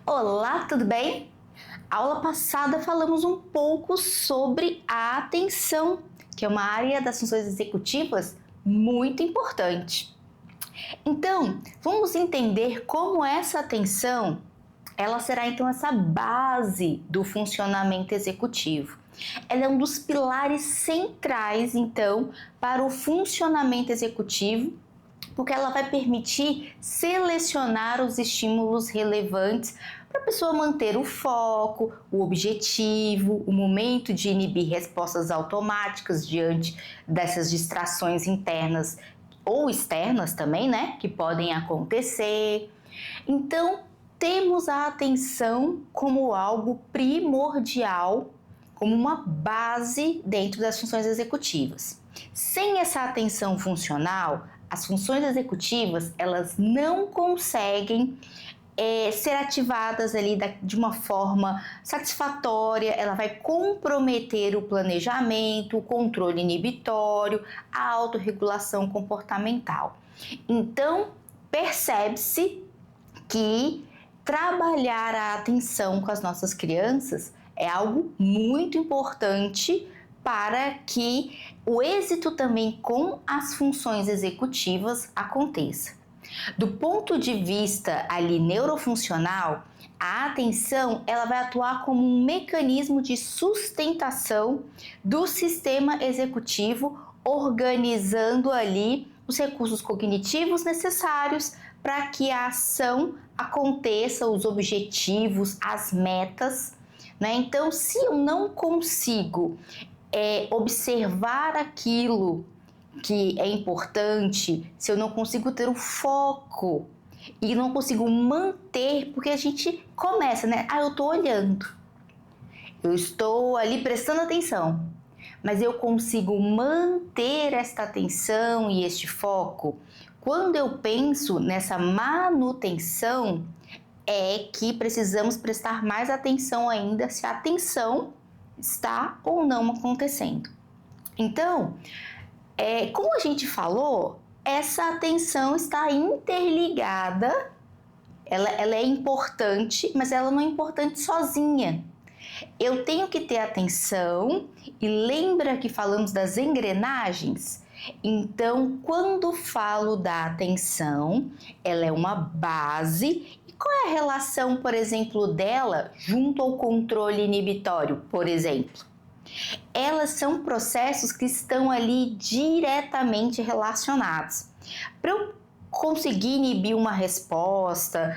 Olá, tudo bem? Aula passada falamos um pouco sobre a atenção, que é uma área das funções executivas muito importante. Então, vamos entender como essa atenção, ela será então essa base do funcionamento executivo. Ela é um dos pilares centrais, então, para o funcionamento executivo, porque ela vai permitir selecionar os estímulos relevantes para a pessoa manter o foco, o objetivo, o momento de inibir respostas automáticas diante dessas distrações internas ou externas também, né, que podem acontecer. Então, temos a atenção como algo primordial, como uma base dentro das funções executivas. Sem essa atenção funcional, as funções executivas elas não conseguem ser ativadas ali de uma forma satisfatória, ela vai comprometer o planejamento, o controle inibitório, a autorregulação comportamental. Então, percebe-se que trabalhar a atenção com as nossas crianças é algo muito importante para que o êxito também com as funções executivas aconteça. Do ponto de vista ali neurofuncional, a atenção ela vai atuar como um mecanismo de sustentação do sistema executivo, organizando ali os recursos cognitivos necessários para que a ação aconteça, os objetivos, as metas, né? Então, se eu não consigo observar aquilo que é importante, se eu não consigo ter o foco e não consigo manter, porque a gente começa, né? Eu estou olhando, eu estou ali prestando atenção, mas eu consigo manter esta atenção e este foco? Quando eu penso nessa manutenção, é que precisamos prestar mais atenção ainda se a atenção está ou não acontecendo. Então, como a gente falou, essa atenção está interligada, ela é importante, mas ela não é importante sozinha. Eu tenho que ter atenção e lembra que falamos das engrenagens? Então, quando falo da atenção, ela é uma base. E qual é a relação, por exemplo, dela junto ao controle inibitório, por exemplo? Elas são processos que estão ali diretamente relacionados. Para eu conseguir inibir uma resposta,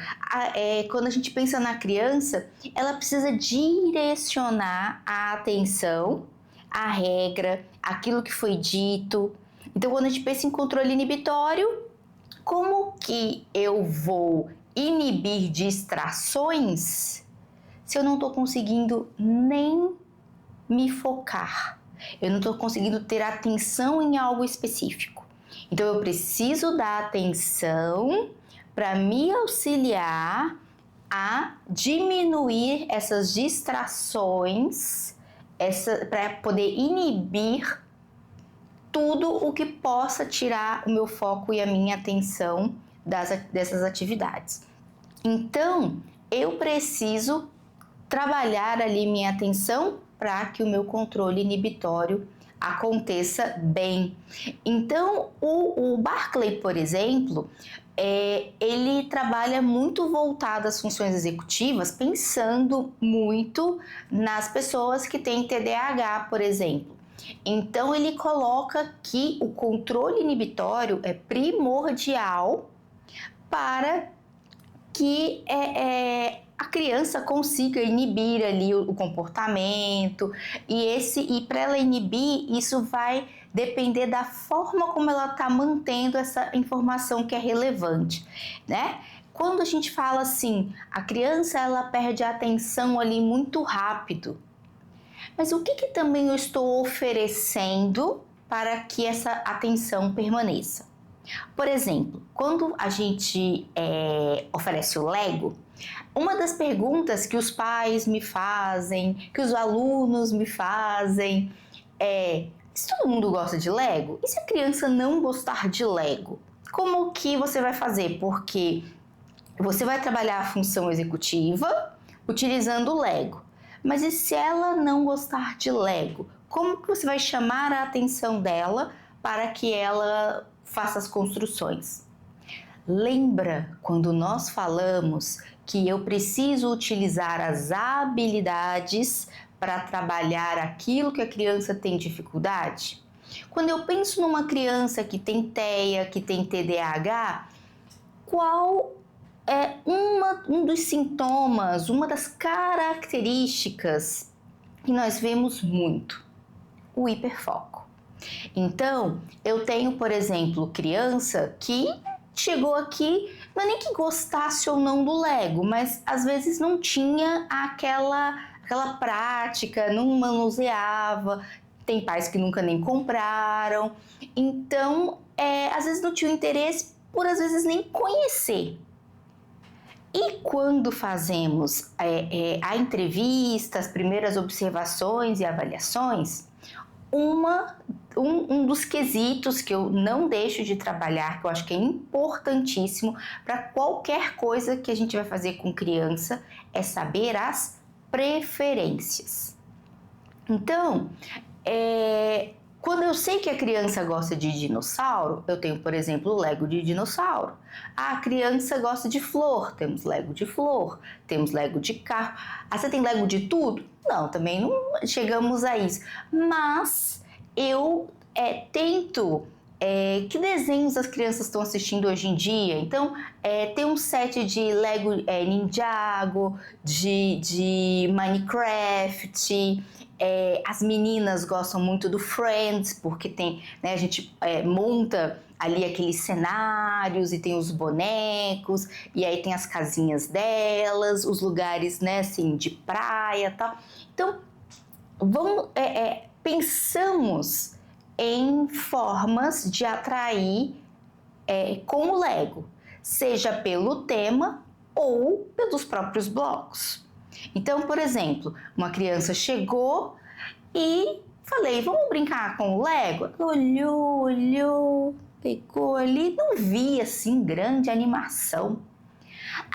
quando a gente pensa na criança, ela precisa direcionar a atenção, a regra, aquilo que foi dito. Então, quando a gente pensa em controle inibitório, como que eu vou inibir distrações se eu não estou conseguindo nem me focar? Eu não estou conseguindo ter atenção em algo específico. Então, eu preciso da atenção para me auxiliar a diminuir essas distrações, para poder inibir tudo o que possa tirar o meu foco e a minha atenção dessas atividades. Então, eu preciso trabalhar ali minha atenção para que o meu controle inibitório aconteça bem. Então, o Barclay, por exemplo, ele trabalha muito voltado às funções executivas, pensando muito nas pessoas que têm TDAH, por exemplo. Então, ele coloca que o controle inibitório é primordial para que a criança consiga inibir ali o comportamento e para ela inibir, isso vai depender da forma como ela está mantendo essa informação que é relevante, né? Quando a gente fala assim, a criança ela perde a atenção ali muito rápido, mas o que também eu estou oferecendo para que essa atenção permaneça? Por exemplo, quando a gente oferece o Lego, uma das perguntas que os pais me fazem, que os alunos me fazem se todo mundo gosta de Lego? E se a criança não gostar de Lego? Como que você vai fazer? Porque você vai trabalhar a função executiva utilizando o Lego. Mas e se ela não gostar de Lego? Como que você vai chamar a atenção dela para que ela faça as construções? Lembra quando nós falamos que eu preciso utilizar as habilidades para trabalhar aquilo que a criança tem dificuldade? Quando eu penso numa criança que tem TEA, que tem TDAH, qual é um dos sintomas, uma das características que nós vemos muito? O hiperfoco. Então, eu tenho, por exemplo, criança que chegou aqui, não é nem que gostasse ou não do Lego, mas às vezes não tinha aquela prática, não manuseava, tem pais que nunca nem compraram, então às vezes não tinha interesse por às vezes nem conhecer. E quando fazemos a entrevista, as primeiras observações e avaliações, um dos quesitos que eu não deixo de trabalhar, que eu acho que é importantíssimo para qualquer coisa que a gente vai fazer com criança, é saber as preferências. Então, quando eu sei que a criança gosta de dinossauro, eu tenho, por exemplo, o Lego de dinossauro. A criança gosta de flor, temos Lego de flor, temos Lego de carro. Você tem Lego de tudo? Não, também não chegamos a isso. Mas eu tento... que desenhos as crianças estão assistindo hoje em dia? Então, tem um set de Lego Ninjago, de Minecraft. As meninas gostam muito do Friends, porque tem, né, a gente monta ali aqueles cenários e tem os bonecos, e aí tem as casinhas delas, os lugares, né, assim, de praia e tal. Então, pensamos em formas de atrair com o Lego, seja pelo tema ou pelos próprios blocos. Então, por exemplo, uma criança chegou e falei, vamos brincar com o Lego? Olhou, pegou ali, não vi assim grande animação.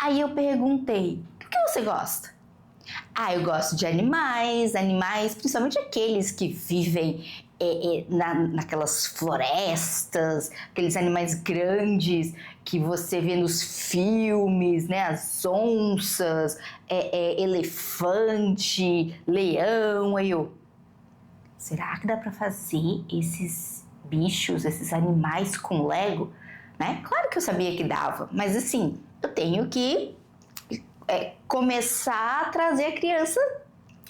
Aí eu perguntei, o que você gosta? Eu gosto de animais, principalmente aqueles que vivem naquelas florestas, aqueles animais grandes que você vê nos filmes, né? As onças, elefante, leão. Aí será que dá para fazer esses bichos, esses animais com Lego? Né? Claro que eu sabia que dava, mas assim, eu tenho que começar a trazer a criança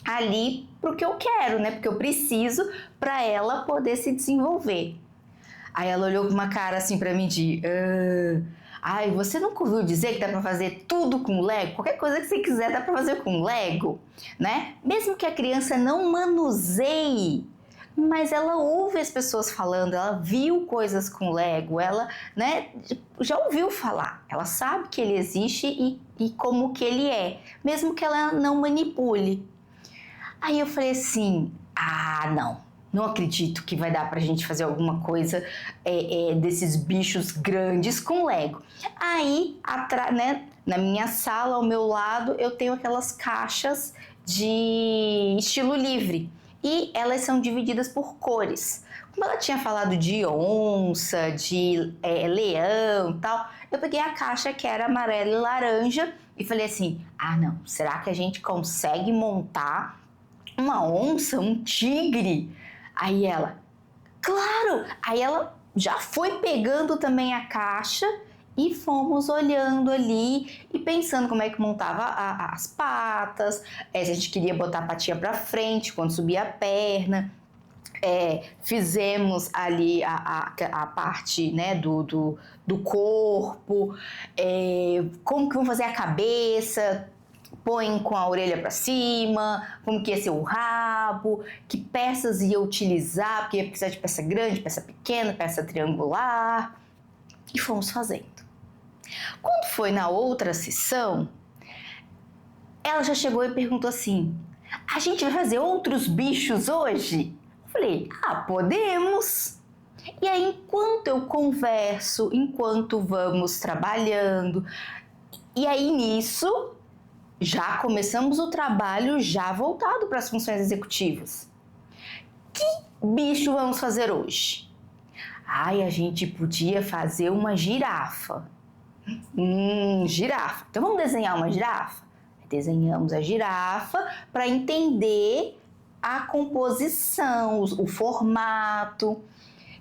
ali pro que eu quero, né? Porque eu preciso para ela poder se desenvolver. Aí ela olhou com uma cara assim para mim de... você nunca ouviu dizer que dá para fazer tudo com Lego? Qualquer coisa que você quiser dá para fazer com Lego, né? Mesmo que a criança não manuseie, mas ela ouve as pessoas falando, ela viu coisas com Lego, ela, né, já ouviu falar, ela sabe que ele existe e como que ele é, mesmo que ela não manipule. Aí eu falei assim, não acredito que vai dar pra gente fazer alguma coisa desses bichos grandes com Lego. Aí, né, na minha sala, ao meu lado, eu tenho aquelas caixas de estilo livre. E elas são divididas por cores. Como ela tinha falado de onça, de leão e tal, eu peguei a caixa que era amarela e laranja e falei assim, não, será que a gente consegue montar uma onça, um tigre? Aí ela, claro! Aí ela já foi pegando também a caixa e fomos olhando ali e pensando como é que montava as patas, se a gente queria botar a patinha para frente quando subia a perna. Fizemos ali a parte, né, do corpo, como que vamos fazer a cabeça, põe com a orelha para cima, como que ia ser o rabo, que peças ia utilizar, porque ia precisar de peça grande, peça pequena, peça triangular, e fomos fazendo. Quando foi na outra sessão, ela já chegou e perguntou assim, a gente vai fazer outros bichos hoje? Eu falei, podemos. E aí, enquanto eu converso, enquanto vamos trabalhando, e aí nisso já começamos o trabalho já voltado para as funções executivas. Que bicho vamos fazer hoje? Ai, a gente podia fazer uma girafa. Girafa. Então vamos desenhar uma girafa? Desenhamos a girafa para entender a composição, o formato.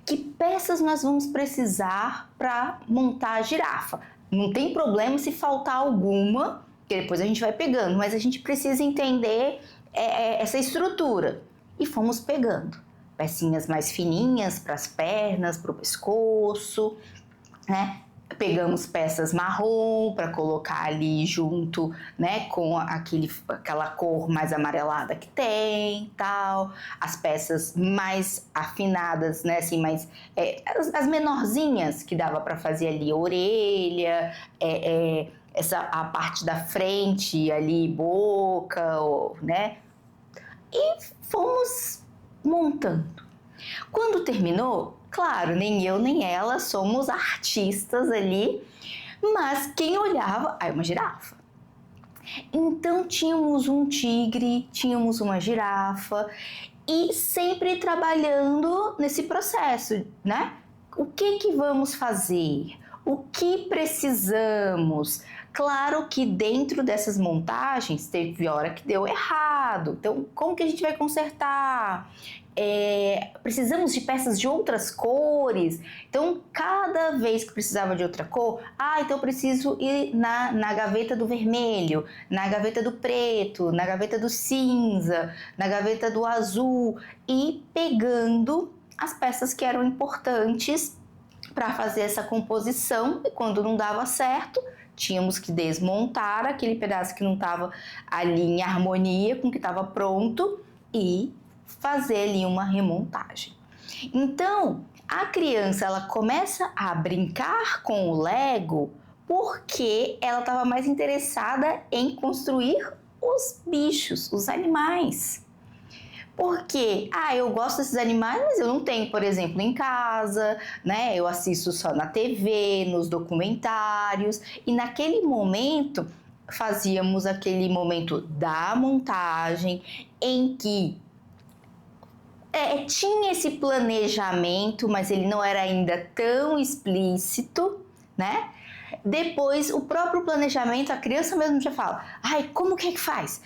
Que peças nós vamos precisar para montar a girafa? Não tem problema se faltar alguma, que depois a gente vai pegando, mas a gente precisa entender essa estrutura. E fomos pegando pecinhas mais fininhas para as pernas, para o pescoço, né? Pegamos peças marrom para colocar ali junto, né, com aquela cor mais amarelada que tem, tal. As peças mais afinadas, né, assim, mais as menorzinhas que dava para fazer ali, orelha, a parte da frente ali, boca, né? E fomos montando. Quando terminou, claro, nem eu nem ela somos artistas ali, mas quem olhava, uma girafa. Então tínhamos um tigre, tínhamos uma girafa e sempre trabalhando nesse processo, né? O que vamos fazer? O que precisamos? Claro que dentro dessas montagens teve hora que deu errado. Então, como que a gente vai consertar? Precisamos de peças de outras cores. Então, cada vez que precisava de outra cor, então eu preciso ir na gaveta do vermelho, na gaveta do preto, na gaveta do cinza, na gaveta do azul e pegando as peças que eram importantes para fazer essa composição. E quando não dava certo, tínhamos que desmontar aquele pedaço que não estava ali em harmonia com o que estava pronto e fazer ali uma remontagem. Então, a criança ela começa a brincar com o Lego porque ela estava mais interessada em construir os bichos, os animais. Porque, eu gosto desses animais, mas eu não tenho, por exemplo, em casa, né? Eu assisto só na TV, nos documentários. E naquele momento, fazíamos aquele momento da montagem em que tinha esse planejamento, mas ele não era ainda tão explícito, né? Depois, o próprio planejamento, a criança mesmo já fala, como que é que faz?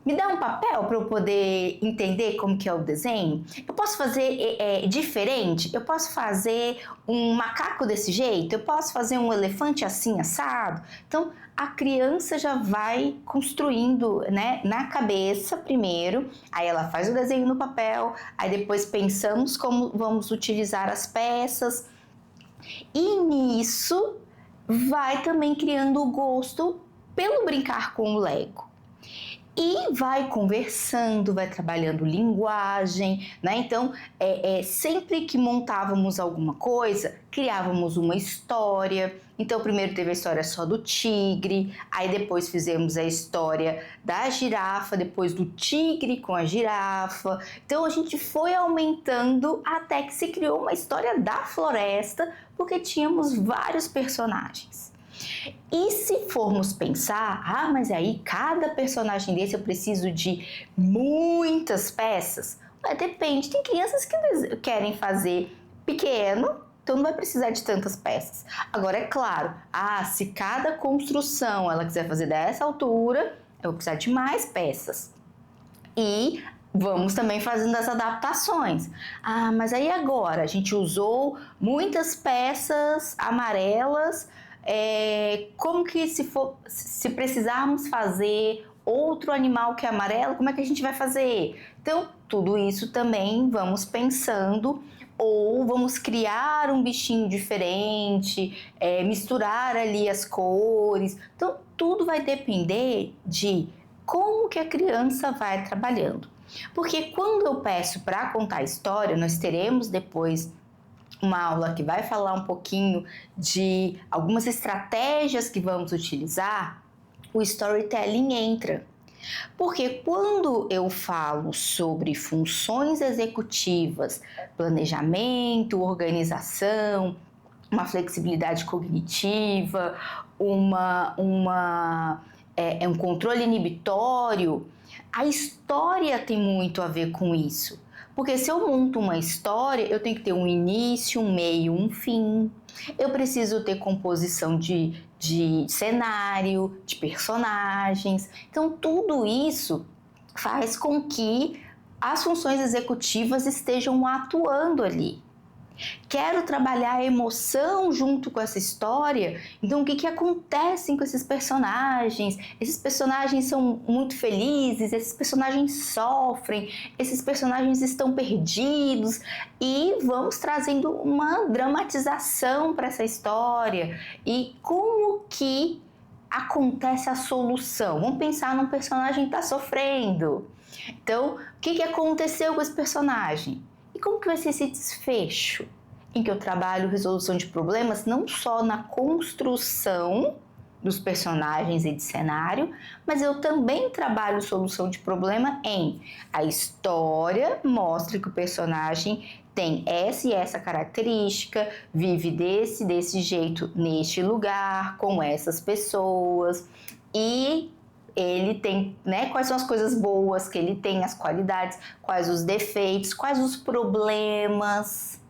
Me dá um papel para eu poder entender como que é o desenho? Eu posso fazer diferente? Eu posso fazer um macaco desse jeito? Eu posso fazer um elefante assim, assado? Então, a criança já vai construindo, né, na cabeça primeiro, aí ela faz o desenho no papel, aí depois pensamos como vamos utilizar as peças, e nisso vai também criando o gosto pelo brincar com o Lego. E vai conversando, vai trabalhando linguagem, né? Então, sempre que montávamos alguma coisa, criávamos uma história. Então, primeiro teve a história só do tigre, aí depois fizemos a história da girafa, depois do tigre com a girafa. Então, a gente foi aumentando até que se criou uma história da floresta, porque tínhamos vários personagens. E se formos pensar, mas aí cada personagem desse eu preciso de muitas peças? Depende, tem crianças que querem fazer pequeno, então não vai precisar de tantas peças. Agora é claro, se cada construção ela quiser fazer dessa altura, eu vou precisar de mais peças. E vamos também fazendo as adaptações. Mas aí agora a gente usou muitas peças amarelas, como que se precisarmos fazer outro animal que é amarelo, como é que a gente vai fazer? Então, tudo isso também vamos pensando, ou vamos criar um bichinho diferente, misturar ali as cores. Então, tudo vai depender de como que a criança vai trabalhando. Porque quando eu peço para contar história, nós teremos depois uma aula que vai falar um pouquinho de algumas estratégias que vamos utilizar, o storytelling entra. Porque quando eu falo sobre funções executivas, planejamento, organização, uma flexibilidade cognitiva, um controle inibitório, a história tem muito a ver com isso. Porque se eu monto uma história, eu tenho que ter um início, um meio, um fim. Eu preciso ter composição de cenário, de personagens. Então, tudo isso faz com que as funções executivas estejam atuando ali. Quero trabalhar a emoção junto com essa história, então o que acontece com esses personagens? Esses personagens são muito felizes, esses personagens sofrem, esses personagens estão perdidos, e vamos trazendo uma dramatização para essa história. E como que acontece a solução? Vamos pensar num personagem que está sofrendo. Então, o que aconteceu com esse personagem? E como que vai ser esse desfecho? Em que eu trabalho resolução de problemas não só na construção dos personagens e de cenário, mas eu também trabalho solução de problema em a história mostra que o personagem tem essa e essa característica, vive desse jeito neste lugar, com essas pessoas, e ele tem, né, quais são as coisas boas que ele tem, as qualidades, quais os defeitos, quais os problemas.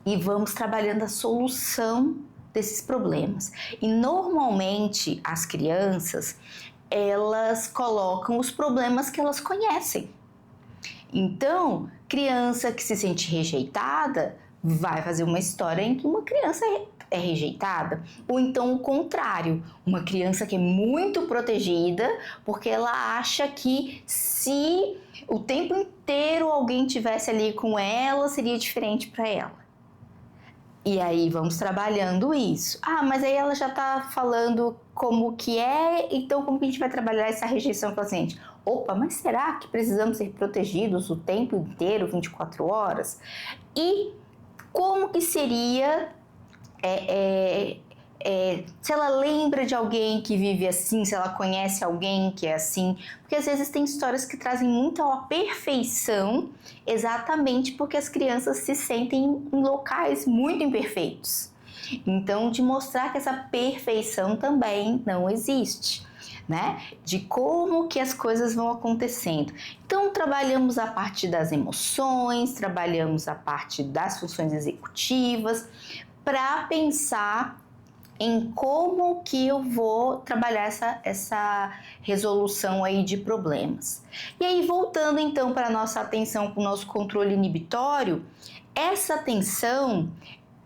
E vamos trabalhando a solução desses problemas. E normalmente as crianças, elas colocam os problemas que elas conhecem. Então, criança que se sente rejeitada vai fazer uma história em que uma criança é rejeitada, ou então o contrário, uma criança que é muito protegida porque ela acha que se o tempo inteiro alguém tivesse ali com ela, seria diferente para ela. E aí vamos trabalhando isso. Ah, mas aí ela já tá falando como que é, então como que a gente vai trabalhar essa rejeição com a paciente? Opa, mas será que precisamos ser protegidos o tempo inteiro, 24 horas? E como que seria se ela lembra de alguém que vive assim, se ela conhece alguém que é assim, porque às vezes tem histórias que trazem muita perfeição, exatamente porque as crianças se sentem em locais muito imperfeitos. Então, de mostrar que essa perfeição também não existe, né? De como que as coisas vão acontecendo. Então, trabalhamos a parte das emoções, trabalhamos a parte das funções executivas, para pensar em como que eu vou trabalhar essa resolução aí de problemas. E aí, voltando então para a nossa atenção com o nosso controle inibitório, essa atenção,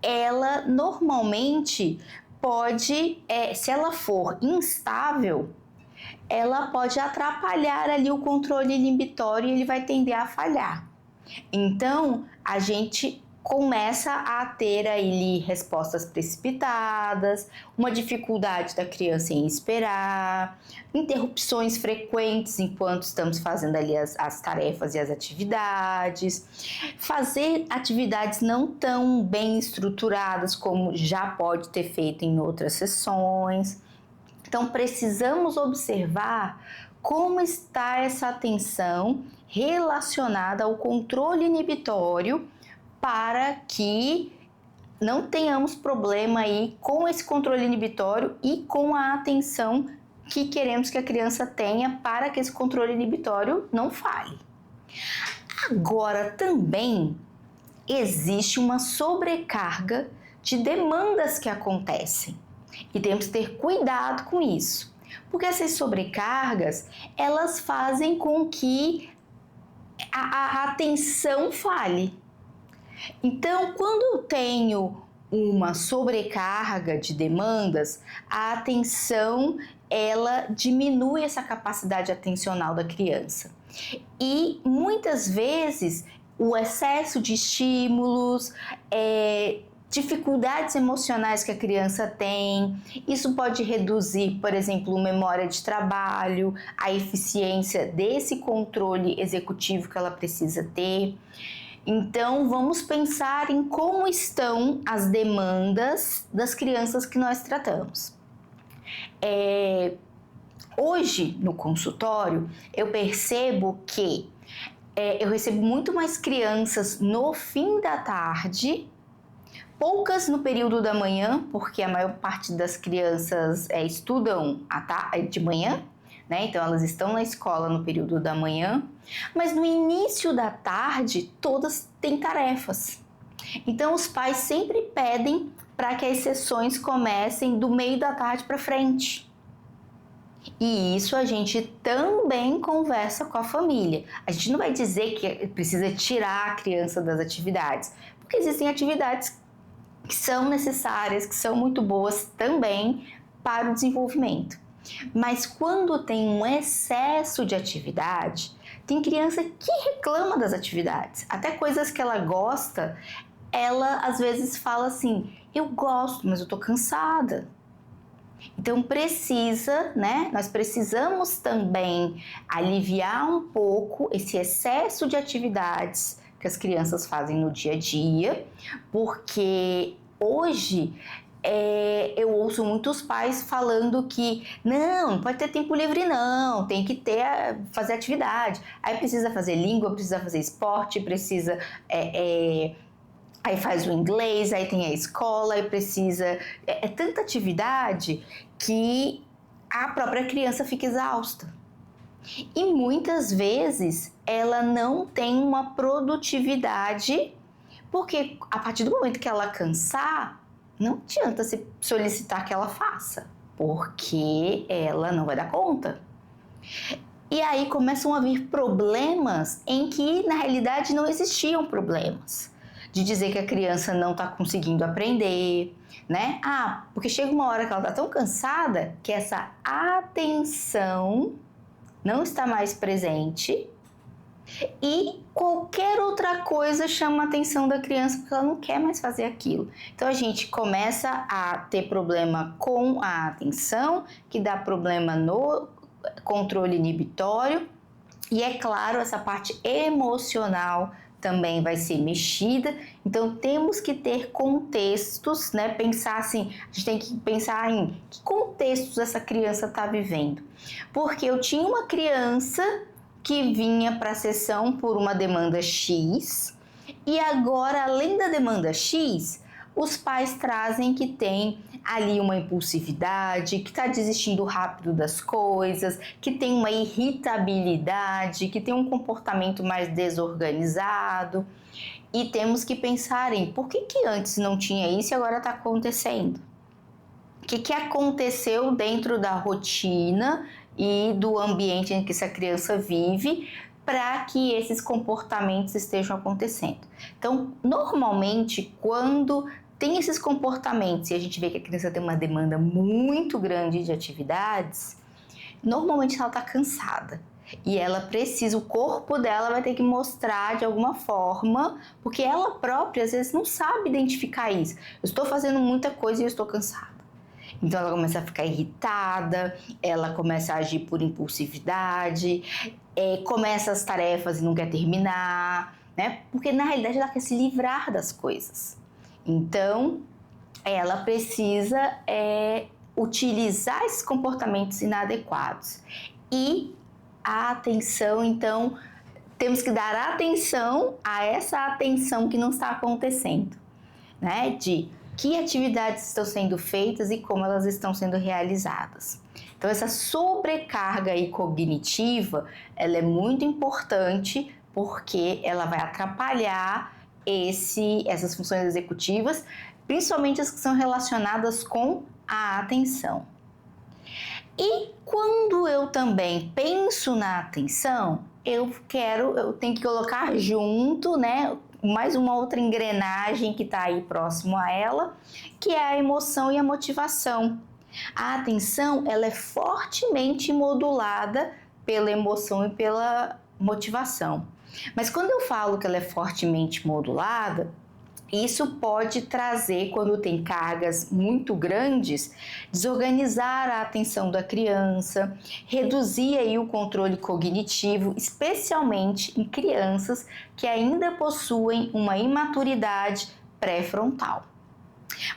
ela normalmente pode, se ela for instável, ela pode atrapalhar ali o controle inibitório e ele vai tender a falhar. Então, a gente começa a ter aí respostas precipitadas, uma dificuldade da criança em esperar, interrupções frequentes enquanto estamos fazendo ali as tarefas e as atividades, fazer atividades não tão bem estruturadas como já pode ter feito em outras sessões. Então, precisamos observar como está essa atenção relacionada ao controle inibitório para que não tenhamos problema aí com esse controle inibitório e com a atenção que queremos que a criança tenha para que esse controle inibitório não falhe. Agora, também existe uma sobrecarga de demandas que acontecem e temos que ter cuidado com isso, porque essas sobrecargas, elas fazem com que a atenção falhe. Então, quando eu tenho uma sobrecarga de demandas, a atenção, ela diminui essa capacidade atencional da criança. E muitas vezes o excesso de estímulos, dificuldades emocionais que a criança tem, isso pode reduzir, por exemplo, memória de trabalho, a eficiência desse controle executivo que ela precisa ter. Então, vamos pensar em como estão as demandas das crianças que nós tratamos. Hoje, no consultório, eu percebo que eu recebo muito mais crianças no fim da tarde, poucas no período da manhã, porque a maior parte das crianças estudam de manhã, né? Então elas estão na escola no período da manhã, mas no início da tarde todas têm tarefas. Então os pais sempre pedem para que as sessões comecem do meio da tarde para frente. E isso a gente também conversa com a família. A gente não vai dizer que precisa tirar a criança das atividades, porque existem atividades que são necessárias, que são muito boas também para o desenvolvimento. Mas quando tem um excesso de atividade, tem criança que reclama das atividades, até coisas que ela gosta, ela às vezes fala assim: eu gosto, mas eu tô cansada. Então precisa, né? Nós precisamos também aliviar um pouco esse excesso de atividades que as crianças fazem no dia a dia, porque hoje eu ouço muitos pais falando que não pode ter tempo livre não, tem que fazer atividade. Aí precisa fazer língua, precisa fazer esporte, precisa aí faz o inglês, aí tem a escola, aí precisa... É tanta atividade que a própria criança fica exausta. E muitas vezes ela não tem uma produtividade, porque a partir do momento que ela cansar, não adianta se solicitar que ela faça, porque ela não vai dar conta. E aí começam a vir problemas em que na realidade não existiam problemas. De dizer que a criança não está conseguindo aprender, né? Porque chega uma hora que ela está tão cansada que essa atenção não está mais presente e qualquer outra coisa chama a atenção da criança porque ela não quer mais fazer aquilo. Então a gente começa a ter problema com a atenção, que dá problema no controle inibitório e, é claro, essa parte emocional também vai ser mexida. Então temos que ter contextos, né? Pensar assim, a gente tem que pensar em que contextos essa criança está vivendo. Porque eu tinha uma criança que vinha para a sessão por uma demanda X e agora, além da demanda X, os pais trazem que tem ali uma impulsividade, que está desistindo rápido das coisas, que tem uma irritabilidade, que tem um comportamento mais desorganizado. E temos que pensar em por que antes não tinha isso e agora está acontecendo. O que aconteceu dentro da rotina e do ambiente em que essa criança vive para que esses comportamentos estejam acontecendo. Então, normalmente, quando tem esses comportamentos e a gente vê que a criança tem uma demanda muito grande de atividades, normalmente ela está cansada e ela precisa, o corpo dela vai ter que mostrar de alguma forma, porque ela própria às vezes não sabe identificar isso. Eu estou fazendo muita coisa e eu estou cansada. Então ela começa a ficar irritada, ela começa a agir por impulsividade, começa as tarefas e não quer terminar, né? Porque na realidade ela quer se livrar das coisas. Então ela precisa utilizar esses comportamentos inadequados. E a atenção, então, temos que dar atenção a essa atenção que não está acontecendo, né? De que atividades estão sendo feitas e como elas estão sendo realizadas. Então essa sobrecarga aí cognitiva, ela é muito importante porque ela vai atrapalhar essas funções executivas, principalmente as que são relacionadas com a atenção. E quando eu também penso na atenção, eu tenho que colocar junto, né, mais uma outra engrenagem que está aí próximo a ela, que é a emoção e a motivação. A atenção, ela é fortemente modulada pela emoção e pela motivação. Mas quando eu falo que ela é fortemente modulada, isso pode trazer, quando tem cargas muito grandes, desorganizar a atenção da criança, reduzir aí o controle cognitivo, especialmente em crianças que ainda possuem uma imaturidade pré-frontal.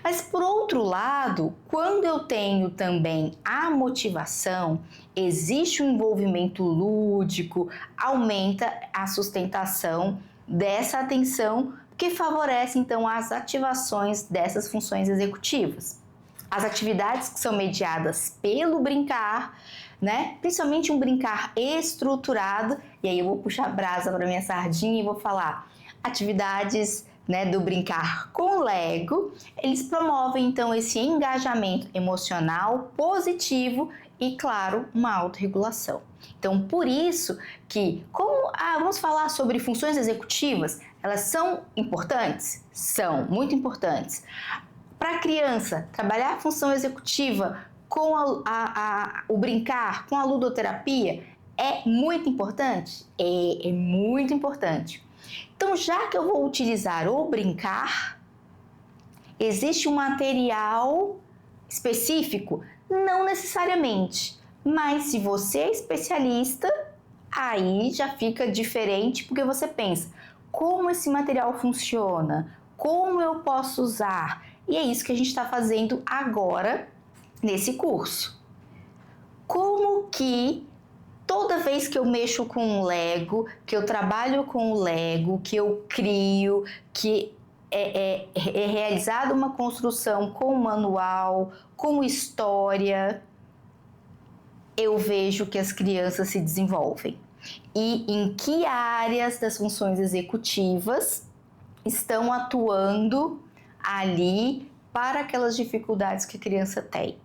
Mas por outro lado, quando eu tenho também a motivação, existe um envolvimento lúdico, aumenta a sustentação dessa atenção, que favorece então as ativações dessas funções executivas. As atividades que são mediadas pelo brincar, né? Principalmente um brincar estruturado, e aí eu vou puxar a brasa para minha sardinha e vou falar atividades, né, do brincar com Lego, eles promovem então esse engajamento emocional positivo e, claro, uma autorregulação. Então, por isso que, vamos falar sobre funções executivas, elas são importantes? São muito importantes. Para a criança, trabalhar a função executiva com o brincar, com a ludoterapia, é muito importante? É muito importante. Então, já que eu vou utilizar o brincar, existe um material específico? Não necessariamente, mas se você é especialista, aí já fica diferente, porque você pensa, como esse material funciona? Como eu posso usar? E é isso que a gente está fazendo agora nesse curso. Como que toda vez que eu mexo com o Lego, que eu trabalho com o Lego, que eu crio, que é realizada uma construção com manual, com história, eu vejo que as crianças se desenvolvem. E em que áreas das funções executivas estão atuando ali para aquelas dificuldades que a criança tem.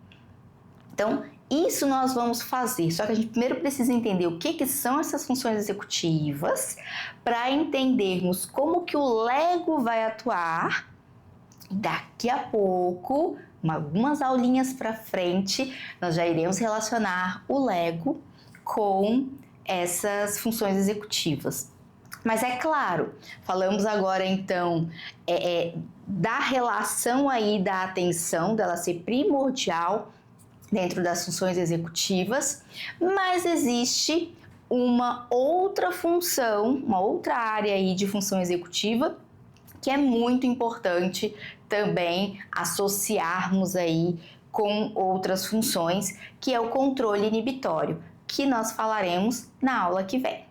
Então, isso nós vamos fazer, só que a gente primeiro precisa entender o que são essas funções executivas para entendermos como que o Lego vai atuar. Daqui a pouco, algumas aulinhas para frente, nós já iremos relacionar o Lego com essas funções executivas. Mas é claro, falamos agora então da relação aí da atenção, dela ser primordial dentro das funções executivas, mas existe uma outra função, uma outra área aí de função executiva que é muito importante também associarmos aí com outras funções, que é o controle inibitório, que nós falaremos na aula que vem.